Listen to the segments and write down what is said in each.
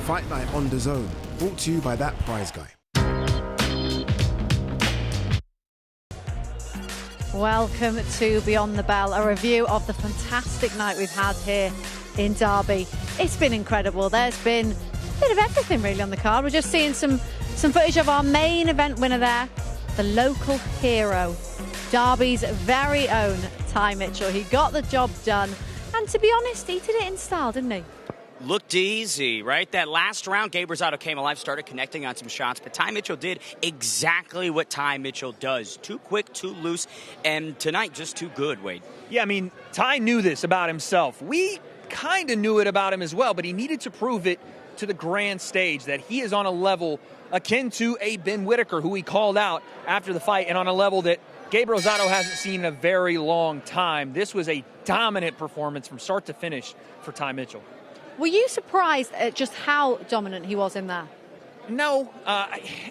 Fight Night on DAZN, brought to you by that prize guy. Welcome to Beyond the Bell, a review of the fantastic night we've had here in Derby. It's been incredible. There's been a bit of everything really on the card. We're just seeing some footage of our main event winner there, the local hero, Derby's very own Ty Mitchell. He got the job done, and to be honest, he did it in style, didn't he? Looked easy, right? That last round, Gabriel Rosado came alive, started connecting on some shots, but Ty Mitchell did exactly what Ty Mitchell does. Too quick, too loose, and tonight just too good, Wade. Yeah, I mean, Ty knew this about himself. We kind of knew it about him as well, but he needed to prove it to the grand stage that he is on a level akin to a Ben Whitaker, who he called out after the fight, and on a level that Gabriel Rosado hasn't seen in a very long time. This was a dominant performance from start to finish for Ty Mitchell. Were you surprised at just how dominant he was in there? No.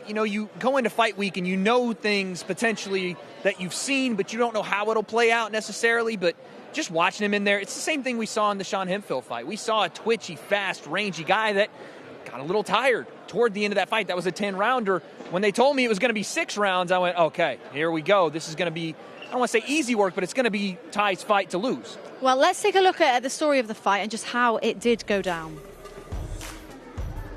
You go into fight week and you know things potentially that you've seen, but you don't know how it'll play out necessarily. But just watching him in there, it's the same thing we saw in the Sean Hemphill fight. We saw a twitchy, fast, rangy guy that got a little tired toward the end of that fight. That was a 10-rounder. When they told me it was going to be 6 rounds, I went, okay, here we go. This is going to be, I don't want to say easy work, but it's going to be Ty's fight to lose. Well, let's take a look at the story of the fight and just how it did go down.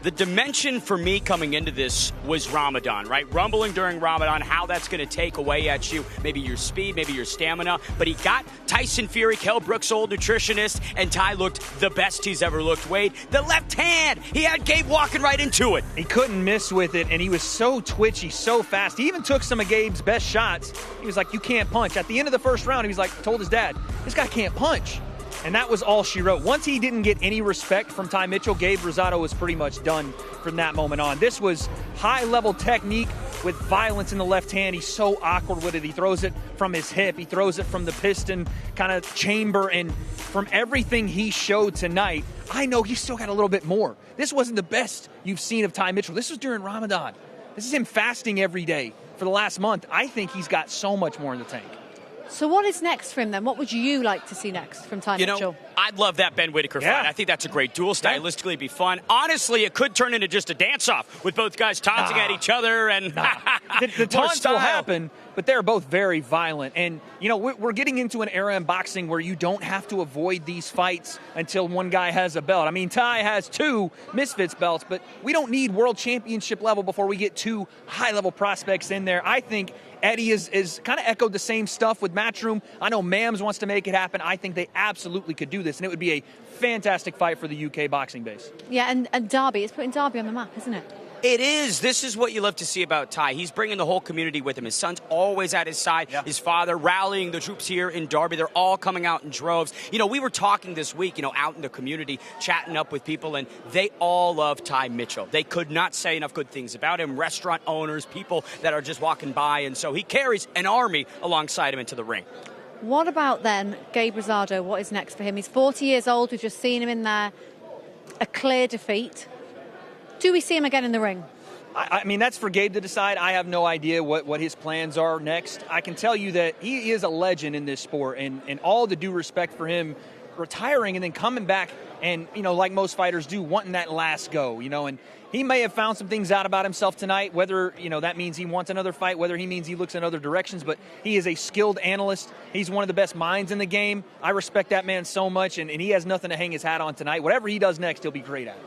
The dimension for me coming into this was Ramadan, right? Rumbling during Ramadan, how that's going to take away at you, maybe your speed, maybe your stamina. But he got Tyson Fury, Kell Brook's old nutritionist, and Ty looked the best he's ever looked. Wade, the left hand, he had Gabe walking right into it. He couldn't miss with it, and he was so twitchy, so fast. He even took some of Gabe's best shots. He was like, you can't punch. At the end of the first round, he was like, told his dad, this guy can't punch. And that was all she wrote. Once he didn't get any respect from Ty Mitchell, Gabe Rosado was pretty much done from that moment on. This was high-level technique with violence in the left hand. He's so awkward with it. He throws it from his hip. He throws it from the piston kind of chamber. And from everything he showed tonight, I know he's still got a little bit more. This wasn't the best you've seen of Ty Mitchell. This was during Ramadan. This is him fasting every day for the last month. I think he's got so much more in the tank. So what is next for him then? What would you like to see next from Ty Mitchell? I'd love that Ben Whitaker fight. I think that's a great duel. Stylistically, it'd be fun. Honestly, it could turn into just a dance-off with both guys taunting at each other. And the taunts will happen, but they're both very violent. And, we're getting into an era in boxing where you don't have to avoid these fights until one guy has a belt. I mean, Ty has 2 Misfits belts, but we don't need world championship level before we get 2 high-level prospects in there. I think Eddie is kind of echoed the same stuff with Matchroom. I know Mams wants to make it happen. I think they absolutely could do this, and it would be a fantastic fight for the UK boxing base. Yeah, and Derby, it's putting Derby on the map, isn't it? It is. This is what you love to see about Ty. He's bringing the whole community with him. His son's always at his side. Yeah. His father rallying the troops here in Derby. They're all coming out in droves. We were talking this week, out in the community, chatting up with people, and they all love Ty Mitchell. They could not say enough good things about him. Restaurant owners, people that are just walking by, and so he carries an army alongside him into the ring. What about then Gabe Rosado? What is next for him? He's 40 years old. We've just seen him in there. A clear defeat. Do we see him again in the ring? I mean, that's for Gabe to decide. I have no idea what his plans are next. I can tell you that he is a legend in this sport, and all the due respect for him retiring and then coming back and, like most fighters do, wanting that last go, and he may have found some things out about himself tonight, whether, that means he wants another fight, whether he means he looks in other directions, but he is a skilled analyst. He's one of the best minds in the game. I respect that man so much, and he has nothing to hang his hat on tonight. Whatever he does next, he'll be great at it.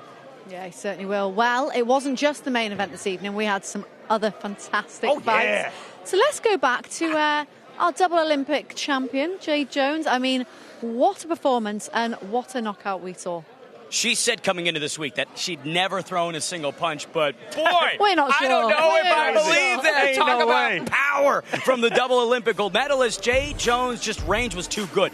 Yeah, he certainly will. Well, it wasn't just the main event this evening. We had some other fantastic fights. Yeah. So let's go back to our double Olympic champion, Jade Jones. I mean, what a performance and what a knockout we saw. She said coming into this week that she'd never thrown a single punch, but boy, We're not sure. I don't know if I We're not believe sure. that. Ain't Talk no about way. power from the double Olympic gold medalist. Jade Jones, just range was too good.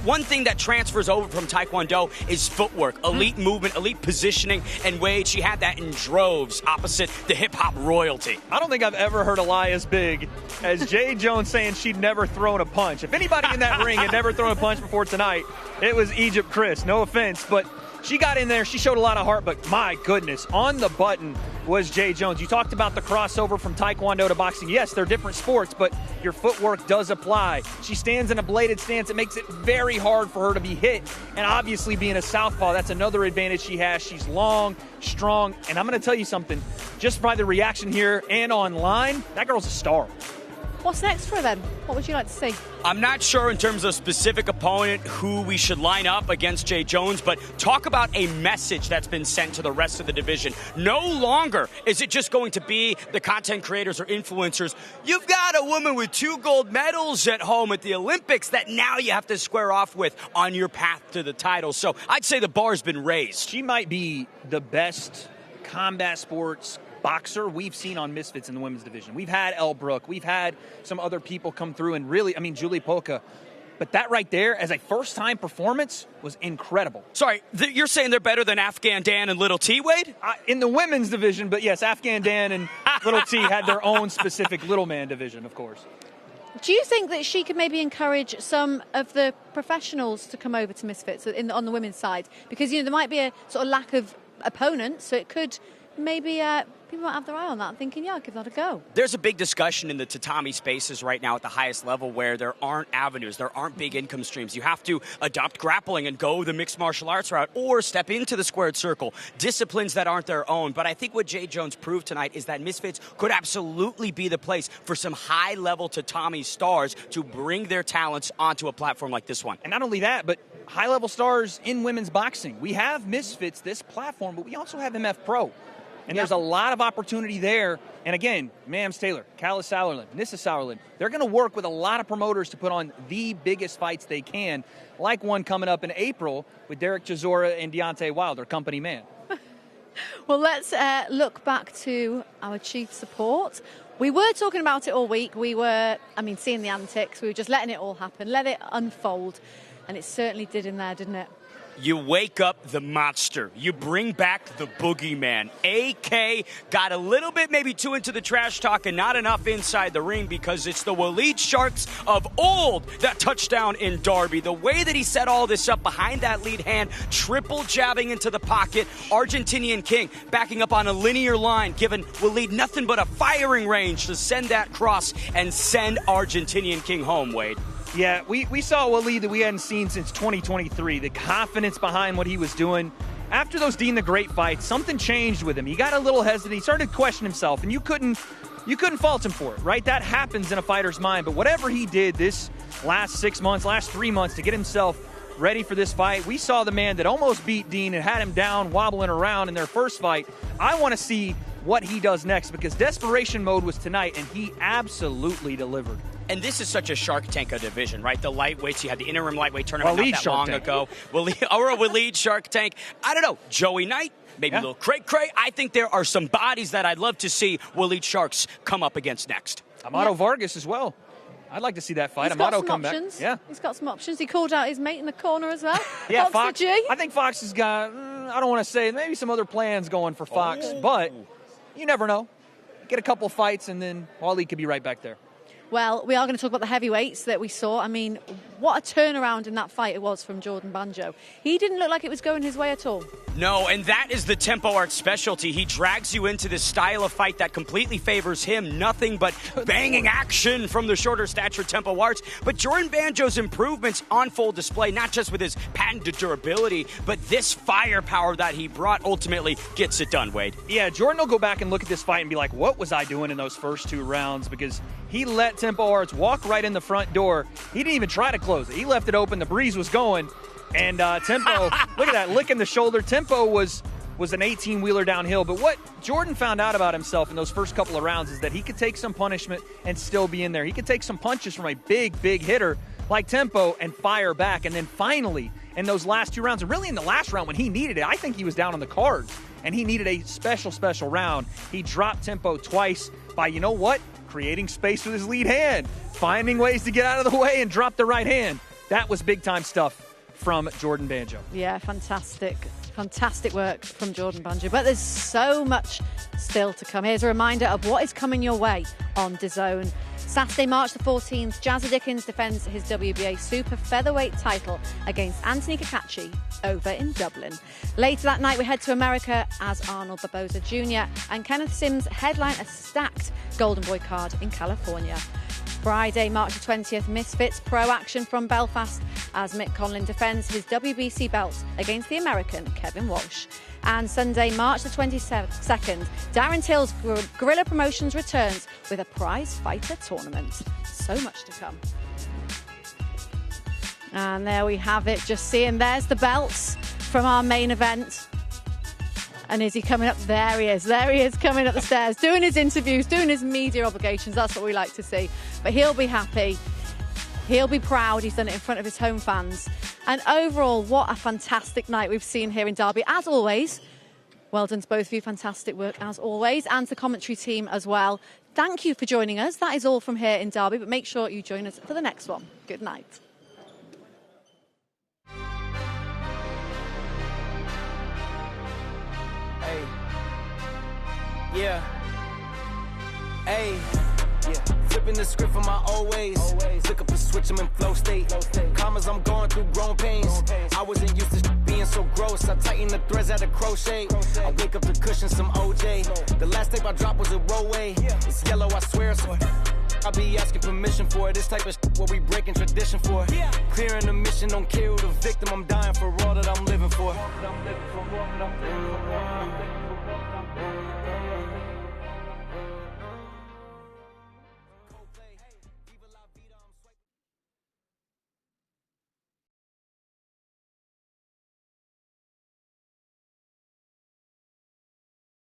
One thing that transfers over from Taekwondo is footwork, elite movement, elite positioning, and Wade, she had that in droves opposite the hip-hop royalty. I don't think I've ever heard a lie as big as Jade Jones saying she'd never thrown a punch. If anybody in that ring had never thrown a punch before tonight, it was Egypt Chris. No offense, but she got in there. She showed a lot of heart, but my goodness, on the button, was Jay Jones. You talked about the crossover from Taekwondo to boxing. Yes, they're different sports, but your footwork does apply. She stands in a bladed stance. It makes it very hard for her to be hit. And obviously being a southpaw, that's another advantage she has. She's long, strong, and I'm going to tell you something. Just by the reaction here and online, that girl's a star. What's next for her then? What would you like to see? I'm not sure in terms of specific opponent who we should line up against Jay Jones, but talk about a message that's been sent to the rest of the division. No longer is it just going to be the content creators or influencers. You've got a woman with 2 gold medals at home at the Olympics that now you have to square off with on your path to the title. So I'd say the bar's been raised. She might be the best combat sports boxer we've seen on Misfits in the women's division. We've had Elle Brook. We've had some other people come through and really, Julie Polka. But that right there, as a first-time performance, was incredible. Sorry, you're saying they're better than Afghan Dan and Little T, Wade? In the women's division, but yes, Afghan Dan and Little T had their own specific little man division, of course. Do you think that she could maybe encourage some of the professionals to come over to Misfits on the women's side? Because, there might be a sort of lack of opponents, so it could maybe people might have their eye on that and thinking, yeah, I'll give that a go. There's a big discussion in the tatami spaces right now at the highest level where there aren't avenues, there aren't big income streams. You have to adopt grappling and go the mixed martial arts route or step into the squared circle, disciplines that aren't their own. But I think what Jay Jones proved tonight is that Misfits could absolutely be the place for some high-level tatami stars to bring their talents onto a platform like this one. And not only that, but high-level stars in women's boxing. We have Misfits, this platform, but we also have MF Pro. And there's a lot of opportunity there. And again, Mams Taylor, Callis Sauerland, Nissa Sauerland, they're going to work with a lot of promoters to put on the biggest fights they can, like one coming up in April with Derek Chisora and Deontay Wilder, company man. Well, let's look back to our chief support. We were talking about it all week. We were, seeing the antics. We were just letting it all happen, let it unfold. And it certainly did in there, didn't it? You wake up the monster. You bring back the boogeyman. AK got a little bit maybe too into the trash talk and not enough inside the ring because it's the Waleed Sharks of old that touchdown in Derby. The way that he set all this up behind that lead hand, triple jabbing into the pocket, Argentinian King backing up on a linear line, giving Waleed nothing but a firing range to send that cross and send Argentinian King home, Wade. Yeah, we saw Waleed that we hadn't seen since 2023. The confidence behind what he was doing. After those Dean the Great fights, something changed with him. He got a little hesitant. He started to question himself, and you couldn't fault him for it, right? That happens in a fighter's mind. But whatever he did this last 6 months, last 3 months to get himself ready for this fight, we saw the man that almost beat Dean and had him down, wobbling around in their first fight. I want to see what he does next because desperation mode was tonight, and he absolutely delivered. And this is such a Shark Tank division, right? The lightweights, you had the interim lightweight tournament not that long ago. Waleed Shark Tank. I don't know, Joey Knight, maybe a little Cray. I think there are some bodies that I'd love to see Waleed Sharks come up against next. Amato Vargas as well. I'd like to see that fight. He's got Amato some come options. back. Yeah, he's got some options. He called out his mate in the corner as well. Yeah, Fox. I think Fox has got, I don't want to say, maybe some other plans going for Fox, but you never know. Get a couple fights, and then Waleed could be right back there. Well, we are going to talk about the heavyweights that we saw. What a turnaround in that fight it was from Jordan Banjo. He didn't look like it was going his way at all. No, and that is the Tempo Art specialty. He drags you into this style of fight that completely favors him. Nothing but banging action from the shorter stature Tempo Arts. But Jordan Banjo's improvements on full display, not just with his patented durability, but this firepower that he brought ultimately gets it done, Wade. Yeah, Jordan will go back and look at this fight and be like, what was I doing in those first 2 rounds? Because he let Tempo Arts walk right in the front door. He didn't even try to close it. He left it open. The breeze was going. And Tempo, look at that, licking the shoulder. Tempo was an 18-wheeler downhill. But what Jordan found out about himself in those first couple of rounds is that he could take some punishment and still be in there. He could take some punches from a big hitter like Tempo and fire back. And then finally, in those last 2 rounds, and really in the last round when he needed it, I think he was down on the cards, and he needed a special round. He dropped Tempo twice by, you know what? Creating space with his lead hand, finding ways to get out of the way and drop the right hand. That was big-time stuff from Jordan Banjo. Yeah, fantastic work from Jordan Banjo. But there's so much still to come. Here's a reminder of what is coming your way on DAZN. Saturday, March the 14th, Jazzy Dickens defends his WBA super featherweight title against Anthony Cacace over in Dublin. Later that night, we head to America as Arnold Barboza Jr. and Kenneth Sims headline a stacked Golden Boy card in California. Friday, March the 20th, Misfits Pro action from Belfast as Mick Conlon defends his WBC belt against the American Kevin Walsh. And Sunday, March the 22nd, Darren Till's Guerrilla Promotions returns with a prize fighter tournament. So much to come. And there we have it, just seeing there's the belts from our main event. And is he coming up? There he is coming up the stairs, doing his interviews, doing his media obligations. That's what we like to see. But he'll be happy. He'll be proud. He's done it in front of his home fans. And overall, what a fantastic night we've seen here in Derby. As always, well done to both of you. Fantastic work as always. And the commentary team as well. Thank you for joining us. That is all from here in Derby. But make sure you join us for the next one. Good night. Hey. Yeah. Hey. Yeah. Flipping the script from my old ways. Look up and switch them in flow state. Commas, I'm going through growing pains. I wasn't used to being so gross. I tighten the threads at a crochet. I wake up to cushion some OJ. The last tape I dropped was a rollway. It's yellow, I swear. So I be asking permission for it. This type of shit what we breaking tradition for. Clearing the mission, don't care who the victim. I'm dying for all that I'm living for.